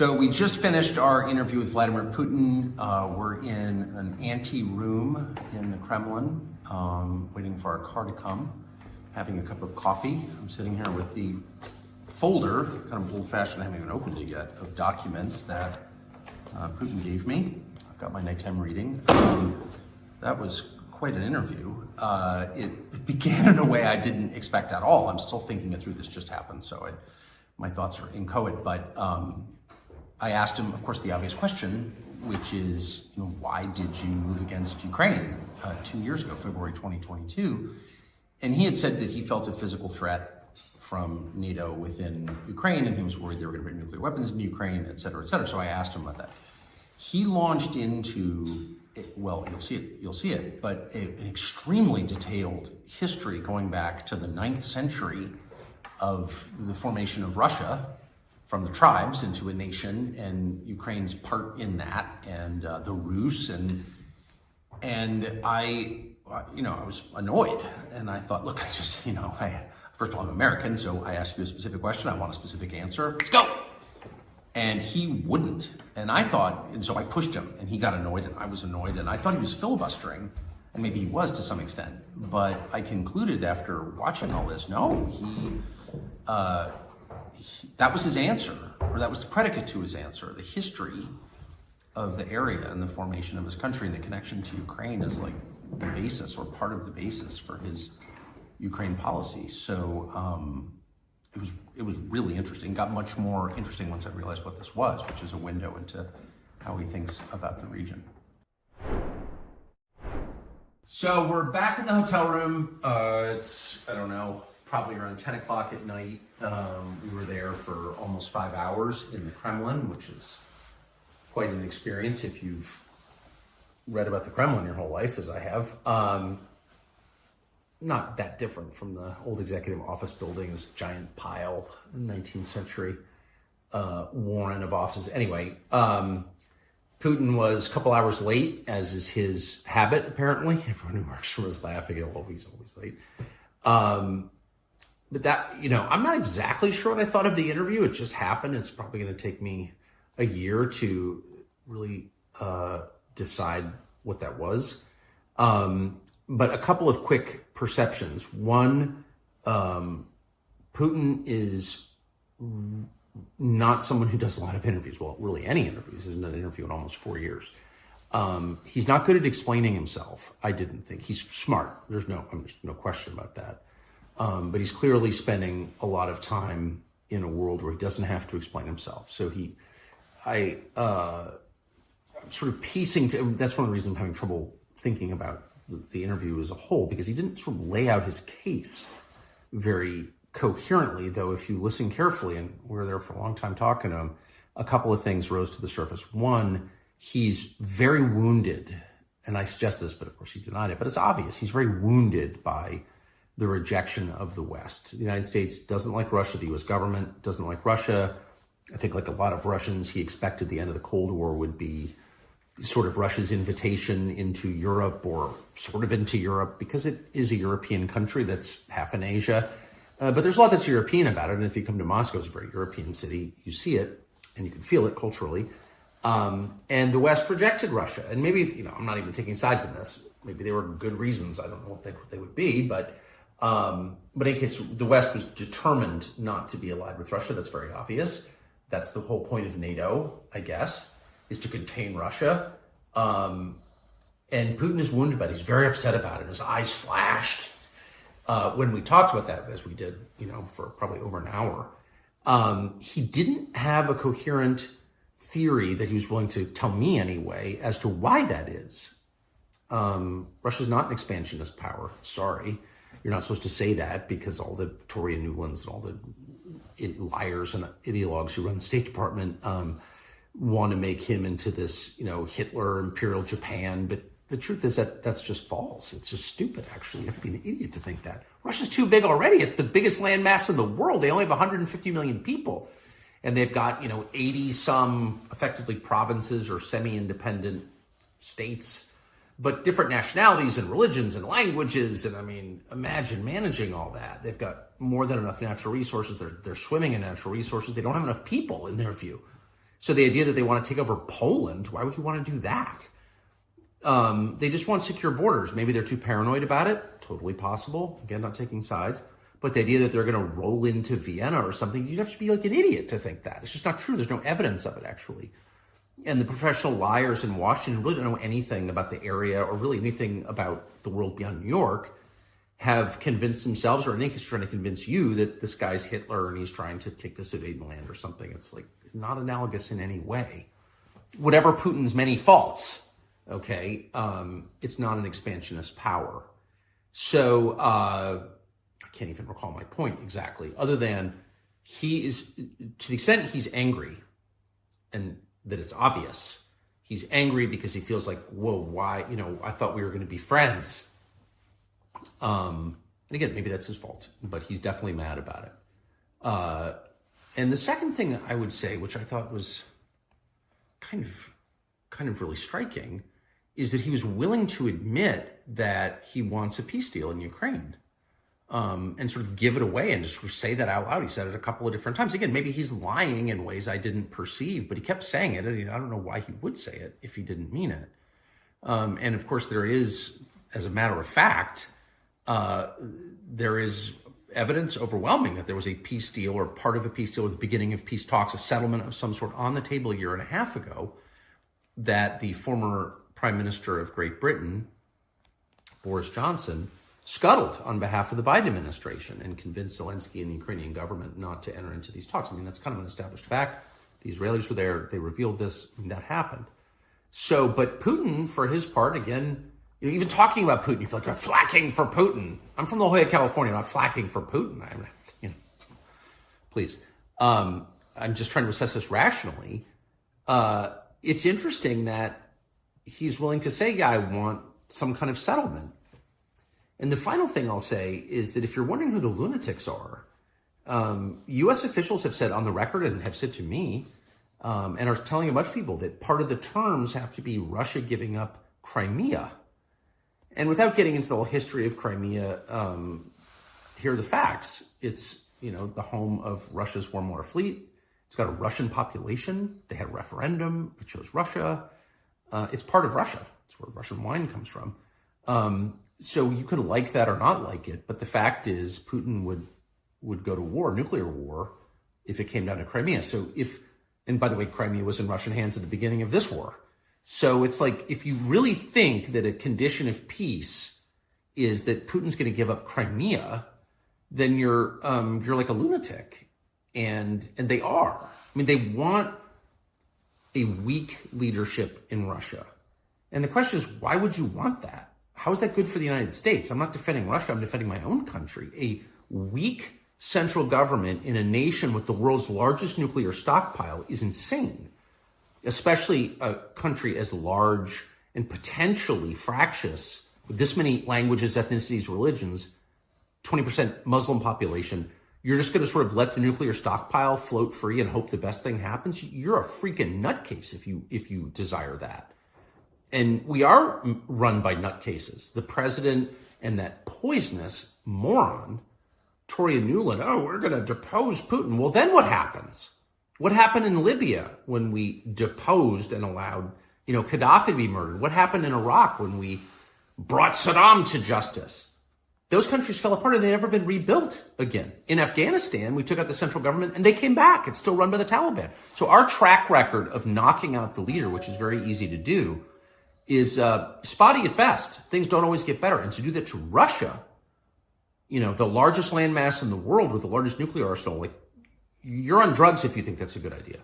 So we just finished our interview with Vladimir Putin. We're in an ante-room in the Kremlin, waiting for our car to come, having a cup of coffee. I'm sitting here with the folder, kind of old-fashioned, I haven't even opened it yet, of documents that Putin gave me. I've got my nighttime reading. That was quite an interview. It began in a way I didn't expect at all. I'm still thinking it through. This just happened, so my thoughts are inchoate, but I asked him, of course, the obvious question, which is, why did you move against Ukraine 2 years ago, February 2022? And he had said that he felt a physical threat from NATO within Ukraine, and he was worried they were going to bring nuclear weapons into Ukraine, et cetera, et cetera. So I asked him about that. He launched into, well, you'll see it, but an extremely detailed history going back to the 9th century of the formation of Russia from the tribes into a nation, and Ukraine's part in that, and the Rus, and I was annoyed, and I thought, look, first of all, I'm American, so I ask you a specific question, I want a specific answer, let's go. And he wouldn't, and so I pushed him, and he got annoyed, and I was annoyed, and I thought he was filibustering, and maybe he was to some extent, but I concluded after watching all this, no, that was his answer, or that was the predicate to his answer. The history of the area and the formation of his country and the connection to Ukraine is like the basis or part of the basis for his Ukraine policy. So it was really interesting. It got much more interesting once I realized what this was, which is a window into how he thinks about the region. So we're back in the hotel room. It's, I don't know, probably around 10 o'clock at night. We were there for almost 5 hours in the Kremlin, which is quite an experience if you've read about the Kremlin your whole life, as I have. Not that different from the old executive office building, this giant pile, 19th century warren of offices. Anyway, Putin was a couple hours late, as is his habit, apparently. Everyone who works for him is laughing. He's always late. But that, I'm not exactly sure what I thought of the interview. It just happened. It's probably going to take me a year to really decide what that was. But a couple of quick perceptions. One, Putin is not someone who does a lot of interviews. Well, really any interviews. Isn't an interview in almost 4 years. He's not good at explaining himself, I didn't think. He's smart. There's no question about that. But he's clearly spending a lot of time in a world where he doesn't have to explain himself. So I'm sort of piecing, that's one of the reasons I'm having trouble thinking about the interview as a whole, because he didn't sort of lay out his case very coherently, though if you listen carefully, and we were there for a long time talking to him, a couple of things rose to the surface. One, he's very wounded, and I suggest this, but of course he denied it, but it's obvious. He's very wounded by the rejection of the West. The United States doesn't like Russia. The US government doesn't like Russia. I think like a lot of Russians, he expected the end of the Cold War would be sort of Russia's invitation into Europe, or sort of into Europe, because it is a European country that's half in Asia. But there's a lot that's European about it. And if you come to Moscow, it's a very European city. You see it and you can feel it culturally. And the West rejected Russia. And maybe, I'm not even taking sides in this. Maybe there were good reasons. I don't know what they would be, but in any case, the West was determined not to be allied with Russia. That's very obvious. That's the whole point of NATO, I guess, is to contain Russia. And Putin is wounded by it. He's very upset about it. His eyes flashed when we talked about that, as we did, for probably over an hour. He didn't have a coherent theory that he was willing to tell me anyway as to why that is. Russia's not an expansionist power. Sorry. You're not supposed to say that, because all the Tory and Newlands and all the liars and ideologues who run the State Department want to make him into this, Hitler, Imperial Japan. But the truth is that that's just false. It's just stupid, actually. You have to be an idiot to think that. Russia's too big already. It's the biggest landmass in the world. They only have 150 million people. And they've got, 80-some effectively provinces or semi-independent states, but different nationalities and religions and languages. And imagine managing all that. They've got more than enough natural resources. They're swimming in natural resources. They don't have enough people, in their view. So the idea that they want to take over Poland, why would you want to do that? They just want secure borders. Maybe they're too paranoid about it. Totally possible. Again, not taking sides. But the idea that they're going to roll into Vienna or something, you'd have to be like an idiot to think that. It's just not true. There's no evidence of it, actually. And the professional liars in Washington really don't know anything about the area or really anything about the world beyond New York, have convinced themselves, or I think he's trying to convince you, that this guy's Hitler and he's trying to take the Sudetenland or something. It's like not analogous in any way. Whatever Putin's many faults, okay, it's not an expansionist power. So I can't even recall my point exactly, other than he is, to the extent he's angry, and that it's obvious, he's angry because he feels like, whoa, why, I thought we were going to be friends. And again, maybe that's his fault, but he's definitely mad about it. And the second thing I would say, which I thought was kind of really striking, is that he was willing to admit that he wants a peace deal in Ukraine, and sort of give it away and just sort of say that out loud. He said it a couple of different times. Again, maybe he's lying in ways I didn't perceive, but he kept saying it. And I don't know why he would say it if he didn't mean it. And of course, there is, as a matter of fact, there is evidence overwhelming that there was a peace deal or part of a peace deal at the beginning of peace talks, a settlement of some sort on the table a year and a half ago, that the former Prime Minister of Great Britain, Boris Johnson, scuttled on behalf of the Biden administration and convinced Zelensky and the Ukrainian government not to enter into these talks. I mean, that's kind of an established fact. The Israelis were there. They revealed this. I mean, that happened. So, but Putin, for his part, again, even talking about Putin, you feel like you're flacking for Putin. I'm from La Jolla, California, not flacking for Putin. Please. I'm just trying to assess this rationally. It's interesting that he's willing to say, yeah, I want some kind of settlement. And the final thing I'll say is that if you're wondering who the lunatics are, U.S. officials have said on the record and have said to me, and are telling a bunch of people that part of the terms have to be Russia giving up Crimea. And without getting into the whole history of Crimea, here are the facts. It's, the home of Russia's warm water fleet. It's got a Russian population. They had a referendum. It chose Russia. It's part of Russia. It's where Russian wine comes from. So you could like that or not like it, but the fact is Putin would go to war, nuclear war, if it came down to Crimea. So and by the way, Crimea was in Russian hands at the beginning of this war. So it's like, if you really think that a condition of peace is that Putin's going to give up Crimea, then you're like a lunatic, and they are. I mean, they want a weak leadership in Russia, and the question is, why would you want that? How is that good for the United States? I'm not defending Russia. I'm defending my own country. A weak central government in a nation with the world's largest nuclear stockpile is insane, especially a country as large and potentially fractious with this many languages, ethnicities, religions, 20% Muslim population. You're just going to sort of let the nuclear stockpile float free and hope the best thing happens? You're a freaking nutcase if you desire that. And we are run by nutcases. The president and that poisonous moron, Toria Nuland, we're going to depose Putin. Well, then what happens? What happened in Libya when we deposed and allowed, Gaddafi to be murdered? What happened in Iraq when we brought Saddam to justice? Those countries fell apart and they've never been rebuilt again. In Afghanistan, we took out the central government and they came back. It's still run by the Taliban. So our track record of knocking out the leader, which is very easy to do, is spotty at best. Things don't always get better. And to do that to Russia, the largest landmass in the world with the largest nuclear arsenal, like, you're on drugs if you think that's a good idea.